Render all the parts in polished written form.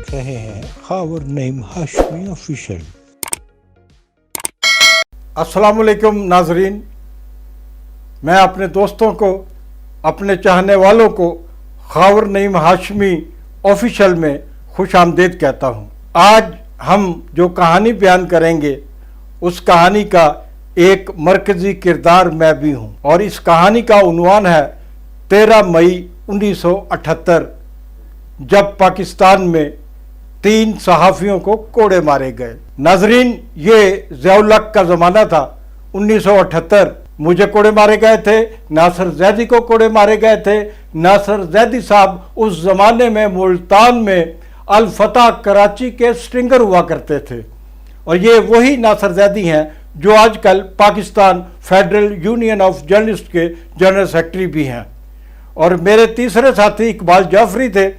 देख रहे हैं खावर नईम हाशमी ऑफिशियल। अस्सलाम वालेकुम नाजरीन, मैं अपने दोस्तों को, अपने चाहने वालों को खावर नईम हाशमी ऑफिशियल में खुश आमदीद कहता हूँ। आज हम जो कहानी बयान करेंगे उस कहानी का एक मरकजी किरदार मैं भी हूँ और इस कहानी का उन्वान है 13 मई 1978, जब पाकिस्तान में 3 सहाफ़ियों को कोड़े मारे गए। नाजरीन, ये ज़ियाउल-हक़ का ज़माना था। 1978 मुझे कोड़े मारे गए थे, नासिर ज़ैदी को कोड़े मारे गए थे। नासिर ज़ैदी साहब उस ज़माने में मुल्तान में अल फतह कराची के स्ट्रिंगर हुआ करते थे और ये वही नासिर ज़ैदी हैं जो आजकल Pakistan federal union of journalist के जनरल सेक्रेटरी भी हैं। और मेरे तीसरे साथी इकबाल जाफरी थे।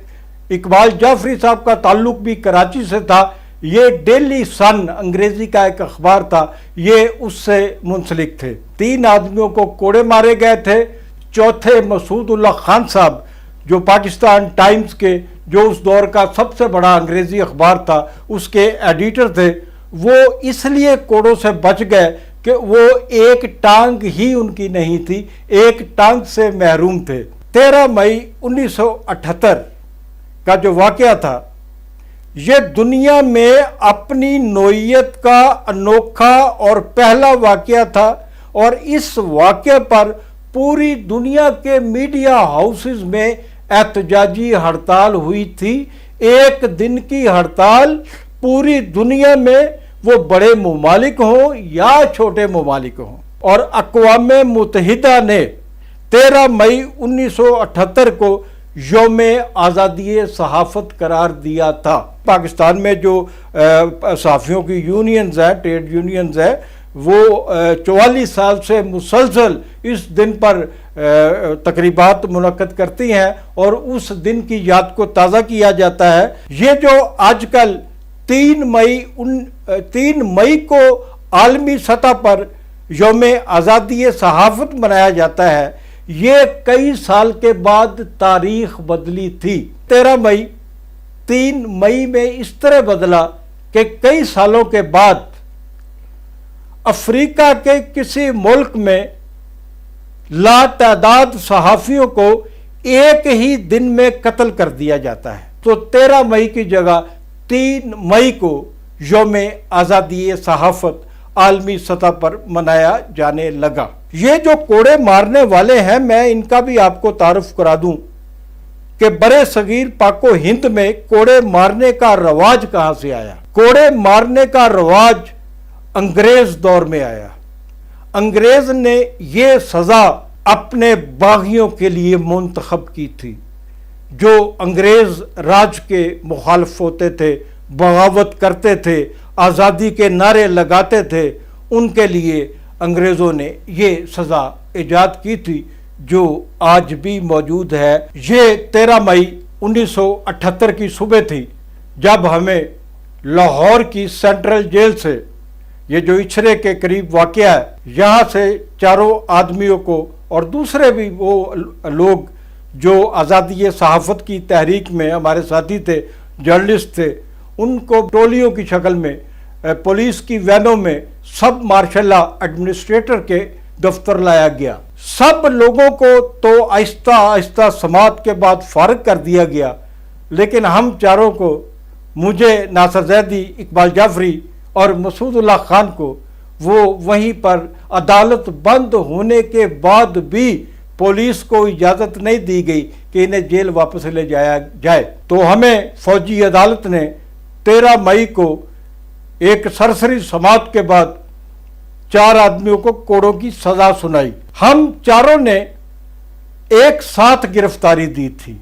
इकबाल जाफरी साहब का ताल्लुक भी कराची से था। ये डेली सन अंग्रेजी का एक अखबार था, ये उससे मुंसलिक थे। 3 आदमियों को कोड़े मारे गए थे। चौथे मसूदुल्लाह खान साहब, जो पाकिस्तान टाइम्स के, जो उस दौर का सबसे बड़ा अंग्रेजी अखबार था, उसके एडिटर थे। वो इसलिए कोड़ों से बच गए कि वो एक टांग ही उनकी नहीं थी, एक टांग से महरूम थे। 13 मई 1978 का जो वाक़या था, ये दुनिया में अपनी नोयत का अनोखा और पहला वाक़या था और इस वाक़े पर पूरी दुनिया के मीडिया हाउसेस में एहतजाजी हड़ताल हुई थी। एक दिन की हड़ताल, पूरी दुनिया में, वो बड़े ममालिक हों या छोटे ममालिक हों। और अक़वाम मुत्तहिदा ने 13 मई 1978 को यौम आज़ादी सहाफ़त करार दिया था। पाकिस्तान में जो सहाफ़ियों की यूनियंस है, ट्रेड यूनियंस है, वो 44 साल से मुसलसल इस दिन पर तकरीबात मुनक्कद करती हैं और उस दिन की याद को ताज़ा किया जाता है। ये जो आजकल 3 मई को आलमी सतह पर यौम आज़ादी सहाफ़त मनाया जाता है, ये कई साल के बाद तारीख बदली थी। 13 मई 3 मई में इस तरह बदला कि कई सालों के बाद अफ्रीका के किसी मुल्क में लातादाद सहाफ़ियों को एक ही दिन में कत्ल कर दिया जाता है। तो 13 मई की जगह 3 मई को यौम आज़ादी सहाफ़त आलमी सतह पर मनाया जाने लगा। ये जो कोड़े मारने वाले हैं, मैं इनका भी आपको तारुफ करा दूं कि बड़े सगीर पाको हिंद में कोड़े मारने का रवाज कहां से आया। कोड़े मारने का रवाज अंग्रेज दौर में आया। अंग्रेज ने ये सज़ा अपने बागियों के लिए मुंतखब की थी। जो अंग्रेज राज के मुखालिफ होते थे, बगावत करते थे, आज़ादी के नारे लगाते थे, उनके लिए अंग्रेज़ों ने ये सज़ा ईजाद की थी जो आज भी मौजूद है। ये 13 मई 1978 की सुबह थी जब हमें लाहौर की सेंट्रल जेल से, ये जो इछरे के करीब वाक़या है, यहाँ से 4 आदमियों को और दूसरे भी वो लोग जो आज़ादी सहाफ़त की तहरीक में हमारे साथी थे, जर्नलिस्ट थे, उनको टोलियों की शक्ल में पुलिस की वैनों में सब मार्शल एडमिनिस्ट्रेटर के दफ्तर लाया गया। सब लोगों को तो आहिस्ता आहिस्ता समात के बाद फारग कर दिया गया, लेकिन हम चारों को, मुझे, नासिर ज़ैदी, इकबाल जाफरी और मसूदुल्लाह खान को, वो वहीं पर अदालत बंद होने के बाद भी पुलिस को इजाज़त नहीं दी गई कि इन्हें जेल वापस ले जाया जाए। तो हमें फौजी अदालत ने 13 मई को एक सरसरी समात के बाद 4 आदमियों को कोड़ों की सज़ा सुनाई। हम चारों ने एक साथ गिरफ्तारी दी थी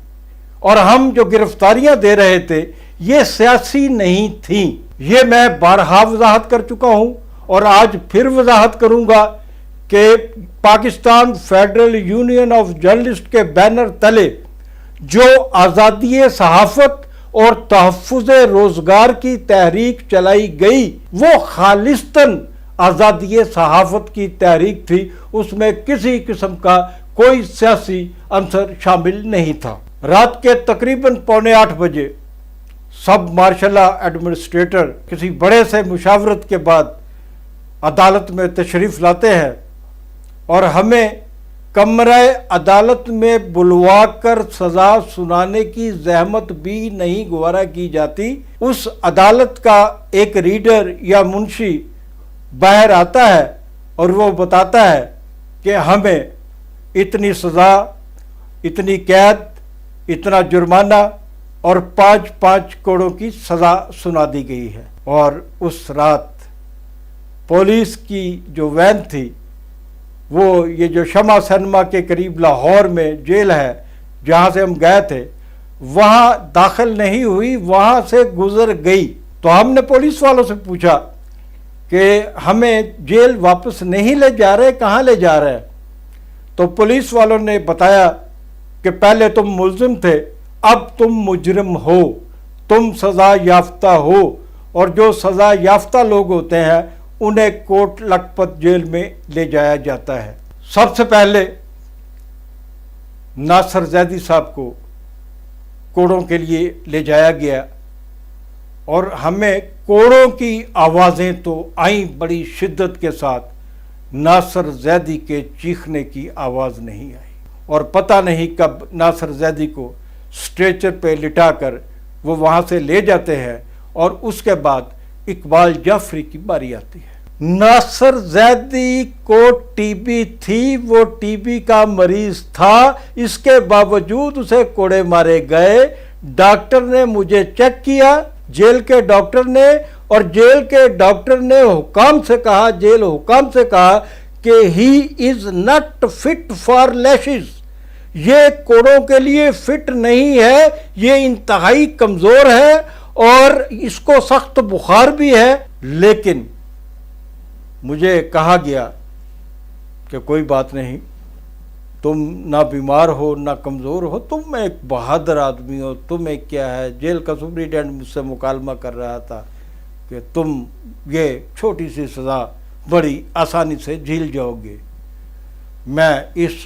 और हम जो गिरफ्तारियां दे रहे थे ये सियासी नहीं थी। ये मैं बारहा वजाहत कर चुका हूं और आज फिर वजाहत करूंगा कि Pakistan federal union of journalist के बैनर तले जो आज़ादी सहाफ़त और तहफ़्फ़ुज़ रोज़गार की तहरीक चलाई गई, वो खालिस्तन आज़ादी सहाफ़त की तहरीक थी। उसमें किसी किस्म का कोई सियासी अंसर शामिल नहीं था। रात के तकरीबन 7:45 बजे सब मार्शल एडमिनिस्ट्रेटर किसी बड़े से मुशावरत के बाद अदालत में तशरीफ़ लाते हैं और हमें कमरा अदालत में बुलवा कर सज़ा सुनाने की जहमत भी नहीं गवारा की जाती। उस अदालत का एक रीडर या मुंशी बाहर आता है और वो बताता है कि हमें इतनी सज़ा, इतनी कैद, इतना जुर्माना और 5-5 करोड़ की सज़ा सुना दी गई है। और उस रात पुलिस की जो वैन थी वो ये जो शमा सिनेमा के करीब लाहौर में जेल है जहाँ से हम गए थे वहाँ दाखिल नहीं हुई, वहाँ से गुजर गई। तो हमने पुलिस वालों से पूछा कि हमें जेल वापस नहीं ले जा रहे, कहाँ ले जा रहे हैं? तो पुलिस वालों ने बताया कि पहले तुम मुल्जिम थे, अब तुम मुजरिम हो, तुम सज़ा याफ्ता हो, और जो सज़ा याफ्ता लोग होते हैं उन्हें कोट लखपत जेल में ले जाया जाता है। सबसे पहले नासिर जैदी साहब को कोड़ों के लिए ले जाया गया और हमें कोड़ों की आवाज़ें तो आई बड़ी शिद्दत के साथ, नासिर जैदी के चीखने की आवाज़ नहीं आई। और पता नहीं कब नासिर जैदी को स्ट्रेचर पे लिटाकर वो वहाँ से ले जाते हैं और उसके बाद इकबाल जाफरी की बारी आती है। नासिर जैदी को टीबी थी, वो टीबी का मरीज था, इसके बावजूद उसे कोड़े मारे गए। डॉक्टर ने मुझे चेक किया, जेल के डॉक्टर ने, और जेल के डॉक्टर ने हुकाम से कहा, जेल हुकाम से कहा कि he is not fit for lashes, ये कोड़ों के लिए फिट नहीं है, ये इंतहाई कमज़ोर है और इसको सख्त बुखार भी है। लेकिन मुझे कहा गया कि कोई बात नहीं, तुम ना बीमार हो ना कमज़ोर हो, तुम एक बहादुर आदमी हो, तुम्हें क्या है। जेल का सुपरिटेंडेंट मुझसे मुकालमा कर रहा था कि तुम ये छोटी सी सज़ा बड़ी आसानी से झेल जाओगे। मैं इस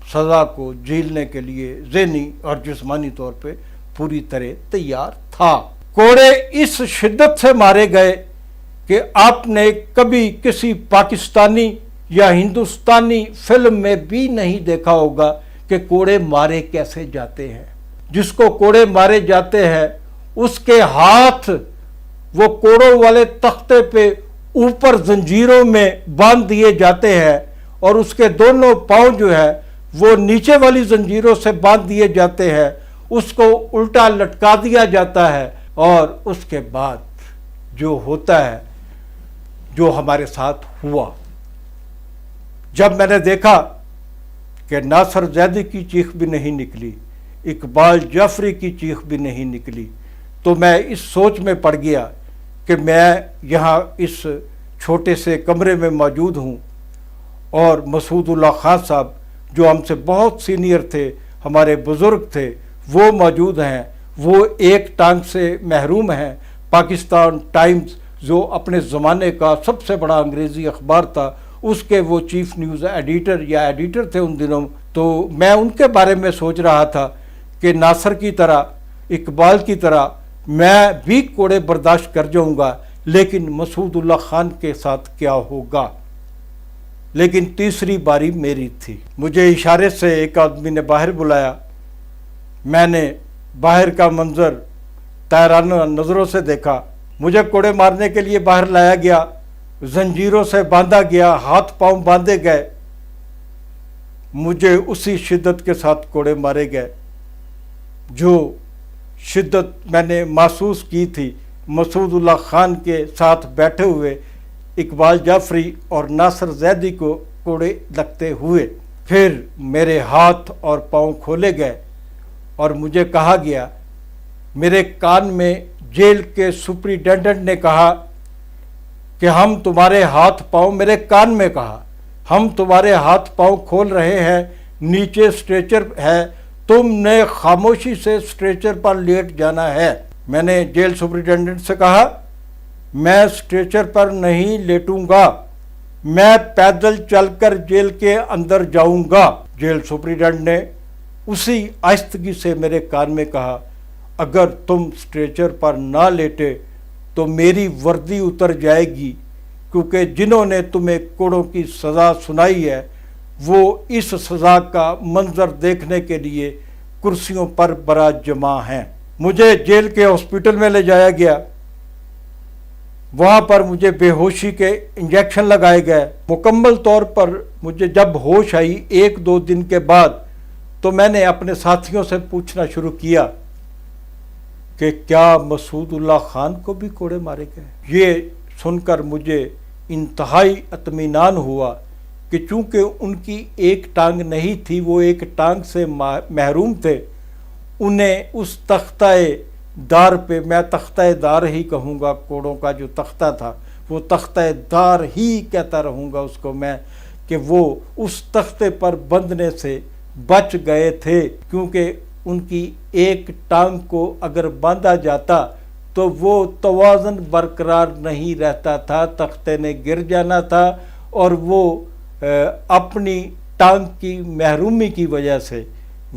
सज़ा को झेलने के लिए ज़हनी और जिस्मानी तौर पे पूरी तरह तैयार था। कोड़े इस शिद्दत से मारे गए कि आपने कभी किसी पाकिस्तानी या हिंदुस्तानी फिल्म में भी नहीं देखा होगा कि कोड़े मारे कैसे जाते हैं। जिसको कोड़े मारे जाते हैं उसके हाथ वो कोड़ों वाले तख्ते पे ऊपर जंजीरों में बांध दिए जाते हैं और उसके दोनों पांव जो है वो नीचे वाली जंजीरों से बांध दिए जाते हैं, उसको उल्टा लटका दिया जाता है। और उसके बाद जो होता है, जो हमारे साथ हुआ, जब मैंने देखा कि नासिर जैदी की चीख भी नहीं निकली, इकबाल जाफरी की चीख भी नहीं निकली, तो मैं इस सोच में पड़ गया कि मैं यहाँ इस छोटे से कमरे में मौजूद हूँ और मसूदुल्लाह खान साहब जो हमसे बहुत सीनियर थे, हमारे बुज़ुर्ग थे, वो मौजूद हैं। वो एक टांग से महरूम हैं। पाकिस्तान टाइम्स जो अपने ज़माने का सबसे बड़ा अंग्रेज़ी अखबार था, उसके वो चीफ न्यूज़ एडिटर या एडिटर थे उन दिनों। तो मैं उनके बारे में सोच रहा था कि नासिर की तरह, इकबाल की तरह मैं भी कोड़े बर्दाश्त कर जाऊंगा, लेकिन मसूदुल्लाह खान के साथ क्या होगा। लेकिन तीसरी बारी मेरी थी। मुझे इशारे से एक आदमी ने बाहर बुलाया। मैंने बाहर का मंजर तैराना नज़रों से देखा। मुझे कोड़े मारने के लिए बाहर लाया गया, जंजीरों से बांधा गया, हाथ पांव बांधे गए। मुझे उसी शिद्दत के साथ कोड़े मारे गए जो शिद्दत मैंने महसूस की थी मसूदुल्लाह खान के साथ बैठे हुए इकबाल जाफरी और नासिर जैदी को कोड़े लगते हुए। फिर मेरे हाथ और पांव खोले गए और मुझे कहा गया, मेरे कान में जेल के सुपरिटेंडेंट ने कहा कि हम तुम्हारे हाथ पांव, मेरे कान में कहा, हम तुम्हारे हाथ पांव खोल रहे हैं, नीचे स्ट्रेचर है, तुमने खामोशी से स्ट्रेचर पर लेट जाना है। मैंने जेल सुपरिटेंडेंट से कहा, मैं स्ट्रेचर पर नहीं लेटूंगा, मैं पैदल चलकर जेल के अंदर जाऊंगा। जेल सुपरिटेंडेंट ने उसी आहिस्तगी से मेरे कान में कहा, اگر تم اسٹریچر پر نہ لیٹے تو میری وردی اتر جائے گی، کیونکہ جنہوں نے تمہیں کوڑوں کی سزا سنائی ہے وہ اس سزا کا منظر دیکھنے کے لیے کرسیوں پر برات جمع ہیں۔ مجھے جیل کے ہاسپٹل میں لے جایا گیا، وہاں پر مجھے بے ہوشی کے انجیکشن لگائے گئے۔ مکمل طور پر مجھے جب ہوش آئی 1-2 دن کے بعد، تو میں نے اپنے ساتھیوں سے پوچھنا شروع کیا کہ کیا مسعود اللہ خان کو بھی کوڑے مارے گئے؟ یہ سن کر مجھے انتہائی اطمینان ہوا کہ چونکہ ان کی ایک ٹانگ نہیں تھی، وہ ایک ٹانگ سے محروم تھے، انہیں اس تختہ دار پہ، میں تختہ دار ہی کہوں گا، کوڑوں کا جو تختہ تھا وہ تختہ دار ہی کہتا رہوں گا اس کو میں، کہ وہ اس تختے پر بندھنے سے بچ گئے تھے، کیونکہ ان کی ایک ٹانگ کو اگر باندھا جاتا تو وہ توازن برقرار نہیں رہتا تھا، تختے نے گر جانا تھا، اور وہ اپنی ٹانگ کی محرومی کی وجہ سے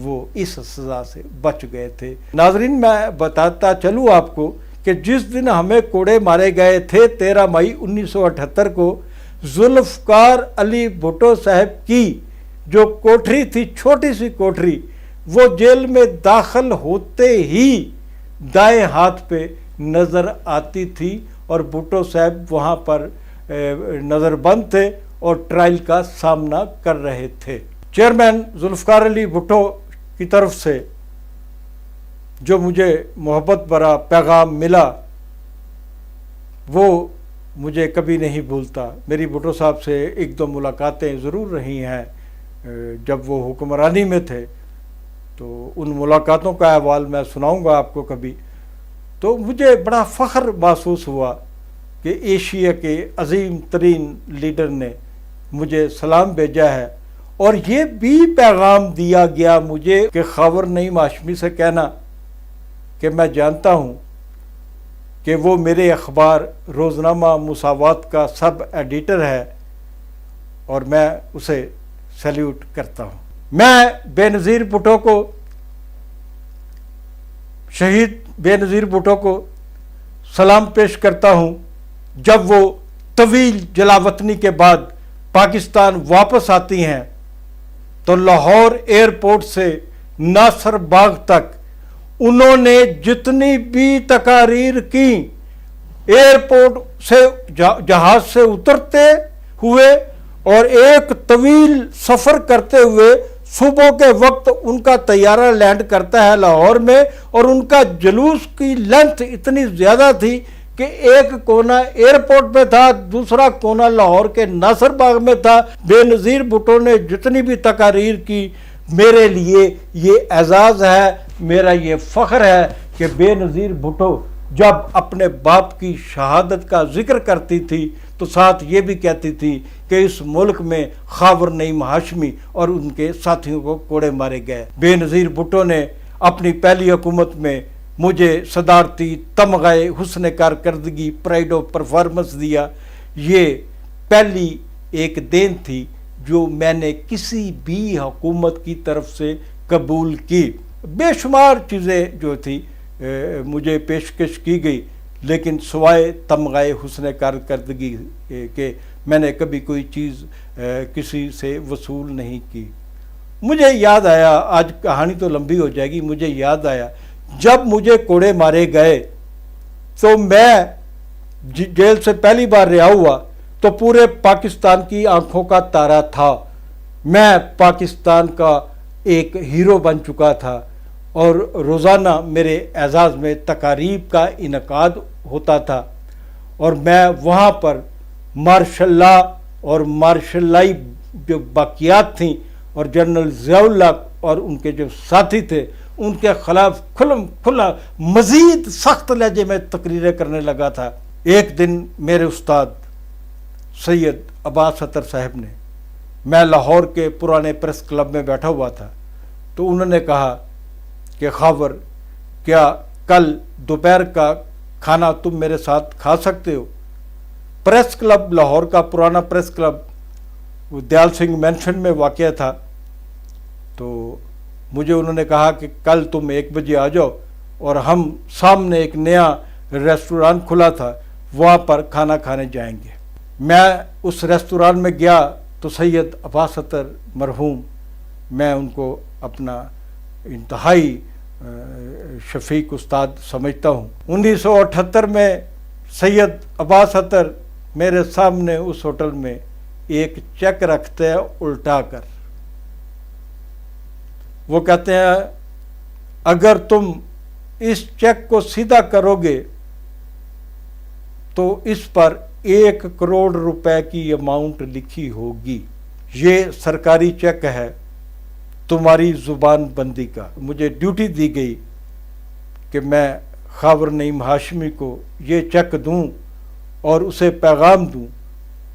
وہ اس سزا سے بچ گئے تھے۔ ناظرین، میں بتاتا چلوں آپ کو کہ جس دن ہمیں کوڑے مارے گئے تھے 13 مئی 1978 کو، ذوالفقار علی بھٹو صاحب کی جو کوٹری تھی، چھوٹی سی کوٹری، وہ جیل میں داخل ہوتے ہی دائیں ہاتھ پہ نظر آتی تھی، اور بھٹو صاحب وہاں پر نظر بند تھے اور ٹرائل کا سامنا کر رہے تھے۔ چیئرمین ذوالفقار علی بھٹو کی طرف سے جو مجھے محبت بھرا پیغام ملا وہ مجھے کبھی نہیں بھولتا۔ میری بھٹو صاحب سے 1-2 ملاقاتیں ضرور رہی ہیں جب وہ حکمرانی میں تھے، تو ان ملاقاتوں کا احوال میں سناؤں گا آپ کو کبھی۔ تو مجھے بڑا فخر محسوس ہوا کہ ایشیا کے عظیم ترین لیڈر نے مجھے سلام بھیجا ہے، اور یہ بھی پیغام دیا گیا مجھے کہ خاور نعیم ہاشمی سے کہنا کہ میں جانتا ہوں کہ وہ میرے اخبار روزنامہ مساوات کا سب ایڈیٹر ہے، اور میں اسے سیلیوٹ کرتا ہوں۔ میں بے نظیر بھٹو کو، شہید بے نظیر بھٹو کو سلام پیش کرتا ہوں جب وہ طویل جلاوطنی کے بعد پاکستان واپس آتی ہیں تو لاہور ایئرپورٹ سے ناصر باغ تک انہوں نے جتنی بھی تقاریر کی، ایئرپورٹ سے جہاز سے اترتے ہوئے اور ایک طویل سفر کرتے ہوئے، صبح کے وقت ان کا طیارہ لینڈ کرتا ہے لاہور میں، اور ان کا جلوس کی لینتھ اتنی زیادہ تھی کہ ایک کونا ایئرپورٹ میں تھا، دوسرا کونا لاہور کے ناصر باغ میں تھا۔ بے نظیر بھٹو نے جتنی بھی تقاریر کی، میرے لیے یہ اعزاز ہے، میرا یہ فخر ہے کہ بے نظیر بھٹو جب اپنے باپ کی شہادت کا ذکر کرتی تھی تو ساتھ یہ بھی کہتی تھی کہ اس ملک میں خاور نعیم ہاشمی اور ان کے ساتھیوں کو کوڑے مارے گئے۔ بے نظیر بھٹو نے اپنی پہلی حکومت میں مجھے صدارتی تمغہ حسن کارکردگی، پرائڈ آف پرفارمنس دیا۔ یہ پہلی ایک دین تھی جو میں نے کسی بھی حکومت کی طرف سے قبول کی۔ بے شمار چیزیں جو تھی مجھے پیشکش کی گئی، لیکن سوائے تمغہ حسن کارکردگی کے میں نے کبھی کوئی چیز کسی سے وصول نہیں کی۔ مجھے یاد آیا، آج کہانی تو لمبی ہو جائے گی، مجھے یاد آیا جب مجھے کوڑے مارے گئے تو میں جیل سے پہلی بار رہا ہوا تو پورے پاکستان کی آنکھوں کا تارا تھا، میں پاکستان کا ایک ہیرو بن چکا تھا، اور روزانہ میرے اعزاز میں تقاریب کا انعقاد ہوتا تھا، اور میں وہاں پر مارشل لا اور مارشل لائی جو باقیات تھیں، اور جنرل ضیاء اللہ اور ان کے جو ساتھی تھے ان کے خلاف کھلا مزید سخت لہجے میں تقریریں کرنے لگا تھا۔ ایک دن میرے استاد سید عباس اطہر صاحب نے، میں لاہور کے پرانے پریس کلب میں بیٹھا ہوا تھا، تو انہوں نے کہا کہ خاور، کیا کل دوپہر کا کھانا تم میرے ساتھ کھا سکتے ہو؟ پریس کلب لاہور کا پرانا press club Dayal Singh mention میں واقع تھا، تو مجھے انہوں نے کہا کہ کل تم 1 بجے آ جاؤ اور ہم سامنے ایک نیا ریسٹوران کھلا تھا، وہاں پر کھانا کھانے جائیں گے۔ میں اس ریسٹوران میں گیا تو سید عباس اطہر مرحوم، میں ان کو اپنا انتہائی شفیق استاد سمجھتا ہوں۔ 1978 میں سید عباس اطہر میرے سامنے اس ہوٹل میں ایک چیک رکھتے ہیں الٹا کر، وہ کہتے ہیں اگر تم اس چیک کو سیدھا کرو گے تو اس پر 1 کروڑ روپے کی اماؤنٹ لکھی ہوگی، یہ سرکاری چیک ہے تمہاری زبان بندی کا۔ مجھے ڈیوٹی دی گئی کہ میں خاور نعیم ہاشمی کو یہ چیک دوں اور اسے پیغام دوں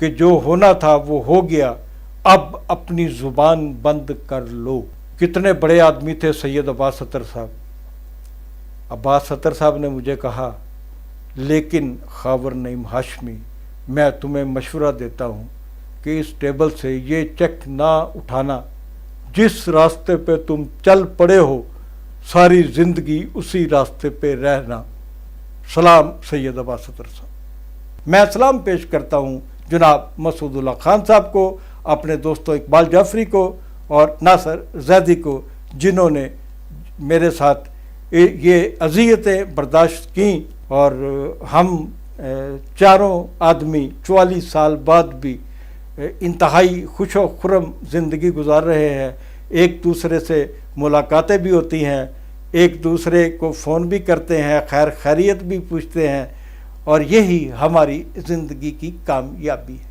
کہ جو ہونا تھا وہ ہو گیا، اب اپنی زبان بند کر لو۔ کتنے بڑے آدمی تھے سید عباس اطہر صاحب۔ عباس اطہر صاحب نے مجھے کہا لیکن خاور نعیم ہاشمی، میں تمہیں مشورہ دیتا ہوں کہ اس ٹیبل سے یہ چیک نہ اٹھانا، جس راستے پہ تم چل پڑے ہو ساری زندگی اسی راستے پہ رہنا۔ سلام سید عباس اطہر صاحب۔ میں سلام پیش کرتا ہوں جناب مسعود اللہ خان صاحب کو، اپنے دوستوں اقبال جعفری کو اور ناصر زیدی کو، جنہوں نے میرے ساتھ یہ اذیتیں برداشت کیں، اور ہم چاروں آدمی 44 سال بعد بھی انتہائی خوش و خرم زندگی گزار رہے ہیں۔ ایک دوسرے سے ملاقاتیں بھی ہوتی ہیں، ایک دوسرے کو فون بھی کرتے ہیں، خیر خیریت بھی پوچھتے ہیں، اور یہی ہماری زندگی کی کامیابی ہے۔